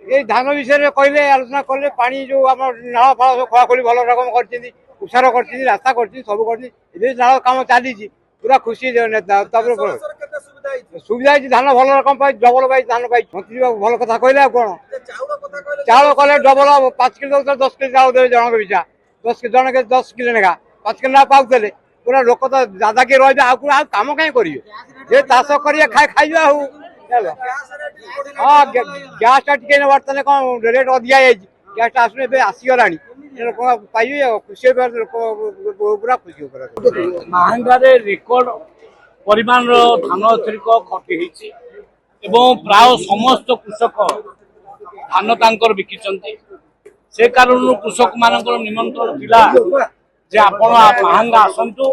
ये धान विषय कहले आलोचना कले पानी जो आम नाल फाल सब खोलाखोली भल रकम कर उषार कर रास्ता कर सब कर नाल कम चली पूरा खुशी सुविधा धान भल रकम पाई डबल पाई धान पाई मंत्री बाबू भल कथा कहले कौन चाउल कले डबल 5 किलो 10 किलो चाउल देवे जनक पिछा 10 किलो लेखा 5 किलो पाऊले पूरा लोक तो दादागिरी रही आम कहीं करेंगे चाष कर खाइबा हाँ गैस टे बर्तमान कौन रेट अधिका गैस आसने आसीगला लोक पाइबे खुशी पूरा खुशी महांगारे रेकर्ड परिमाण धान अतिरिक्त खटी प्राय समस्त कृषक धान तांकर बिकिचंती से कारण कृषक मानकर निमंत्रण थिला जे आपण महांगा आसंतु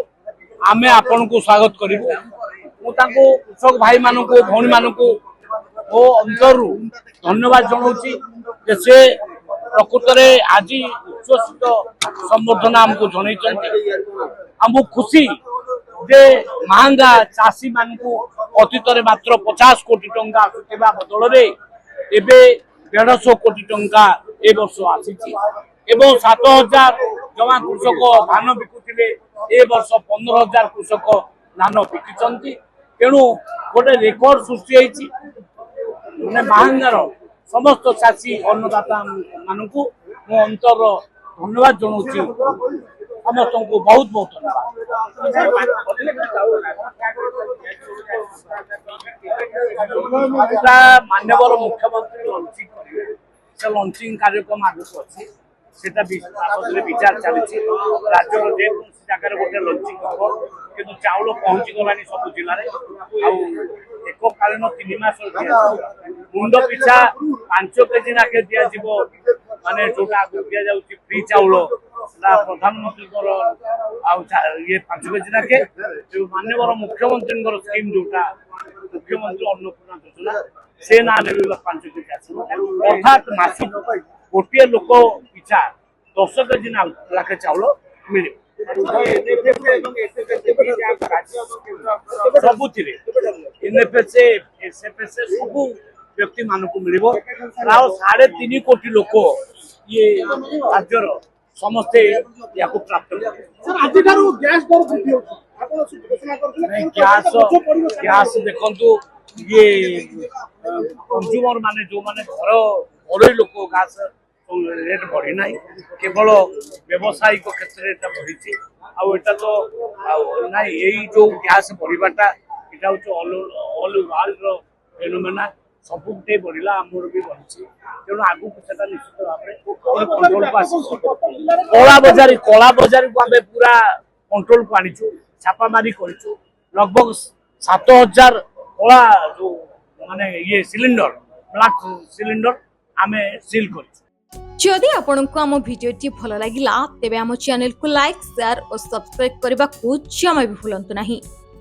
आमे आपण को स्वागत करिबु मु तांको कृषक भाई मानकु भौणी मानकु ओ अंतरु धन्यवाद जनाउची जे से प्रकृत रे आज उच्चसित संबर्धना हमको जनैचंती हमको खुशी जे महांगा चाषी मानकु अतीत रे मात्र 50 कोटी टंका आसुथिबा बदल रे एबे 150 कोटी टंका ए वर्ष आसीची एवं 7000 जमा कृषक धान बिकुथिले ए वर्ष 15000 कृषक धान बिकिचंती तेणु गोटे रेकर्ड सृष्टि होईची माने महांगार समस्त चाषी अन्नदाता मानकु मो अंतर धन्यवाद जनाउची समस्त को बहुत बहुत धन्यवाद माननीय मुख्यमंत्री लॉन्चिंग करेंगे से लॉन्चिंग कार्यक्रम आगक अच्छी सेटा विचार चली राज्य जेकोसी जगह गोटे लॉन्चिंग हम कि चाउल पहुंची गलानी सब जिले में एककालीन 3 मास मुंड पिछा 5 केजी नाके दि माने जोटा दि जा फ्री चाउल प्रधानमंत्री ये 5 केजी नाके जो माननीय मुख्यमंत्री स्कीम जोटा मुख्यमंत्री अन्नपूर्णा योजना से ना 5 केजी अर्थात मासिक गोटे लोक पिछा 10 केजी लाखे चाउल मिले सबुथिरे सब व्यक्ति मानक मिल प्राय 3.5 कोटी लोक ये राज्यर समस्ते या प्राप्त गैस देखु ये कंज्यूमर माने जो माने घर लोक गैस रेट बढ़ी ना केवल व्यावसायिक क्षेत्र में बढ़ी आटा तो ना यही जो गैस बढ़ाटा यहाँ हूँ ऑल वर्ल्ड फेनोमेना सबुटे बढ़ला आमर भी बढ़ी तेणु आगू से निश्चित भाव कंट्रोल को कला बजारी को आम पूरा कंट्रोल को आनीचु छापामारी करूँ लगभग 7000 कला जो माने ये सिलिंडर ब्लैक सिलिंडर आम सील कर जदि आपंक आम भिडी भल लगा तेब आम चैनल को लाइक शेयर और सब्सक्राइब करने को जमा भी भूलु नहीं।